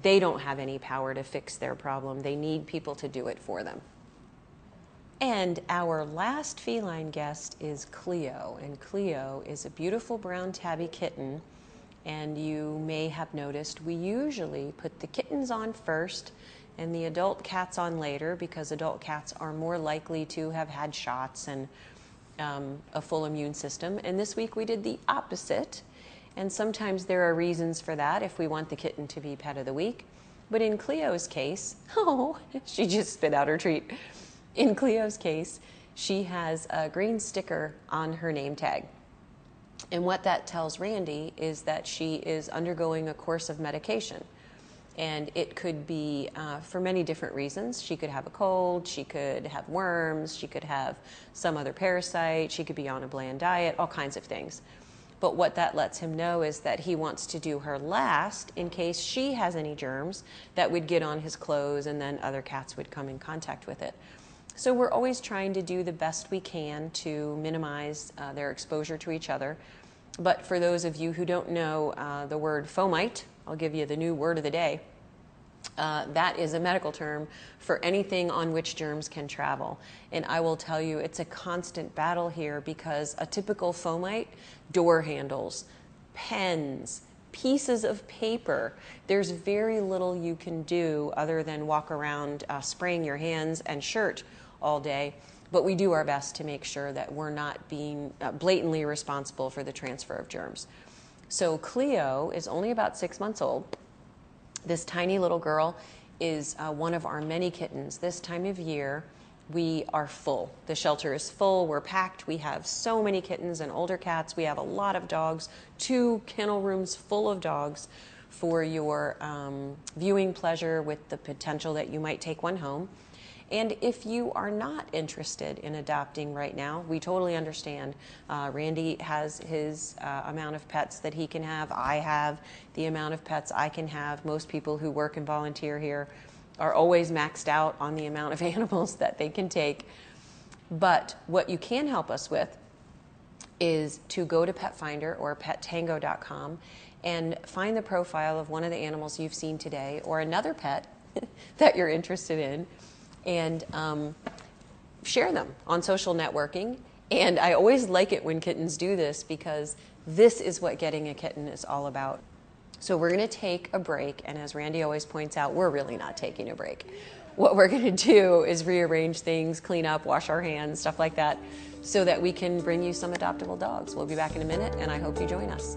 they don't have any power to fix their problem. They need people to do it for them. And our last feline guest is CLEO, and CLEO is a beautiful brown tabby kitten. And you may have noticed we usually put the kittens on first and the adult cats on later, because adult cats are more likely to have had shots and a full immune system. And this week we did the opposite. And sometimes there are reasons for that if we want the kitten to be pet of the week. But in CLEO's case, oh, she just spit out her treat. In CLEO's case, she has a green sticker on her name tag. And what that tells Randy is that she is undergoing a course of medication. And it could be for many different reasons. She could have a cold, she could have worms, she could have some other parasite, she could be on a bland diet, all kinds of things. But what that lets him know is that he wants to do her last in case she has any germs that would get on his clothes and then other cats would come in contact with it. So we're always trying to do the best we can to minimize their exposure to each other. But for those of you who don't know the word fomite, I'll give you the new word of the day. That is a medical term for anything on which germs can travel. And I will tell you, it's a constant battle here, because a typical fomite, door handles, pens, pieces of paper, there's very little you can do other than walk around spraying your hands and shirt all day. But we do our best to make sure that we're not being blatantly responsible for the transfer of germs. So CLEO is only about 6 months old. This tiny little girl is one of our many kittens. This time of year, we are full. The shelter is full, we're packed. We have so many kittens and older cats. We have a lot of dogs, 2 kennel rooms full of dogs for your viewing pleasure, with the potential that you might take one home. And if you are not interested in adopting right now, we totally understand. Randy has his amount of pets that he can have. I have the amount of pets I can have. Most people who work and volunteer here are always maxed out on the amount of animals that they can take. But what you can help us with is to go to Pet Finder or pettango.com and find the profile of one of the animals you've seen today, or another pet that you're interested in, and share them on social networking. And I always like it when kittens do this, because this is what getting a kitten is all about. So we're going to take a break, and as Randy always points out, we're really not taking a break. What we're going to do is rearrange things, clean up, wash our hands, stuff like that, so that we can bring you some adoptable dogs. We'll be back in a minute, and I hope you join us.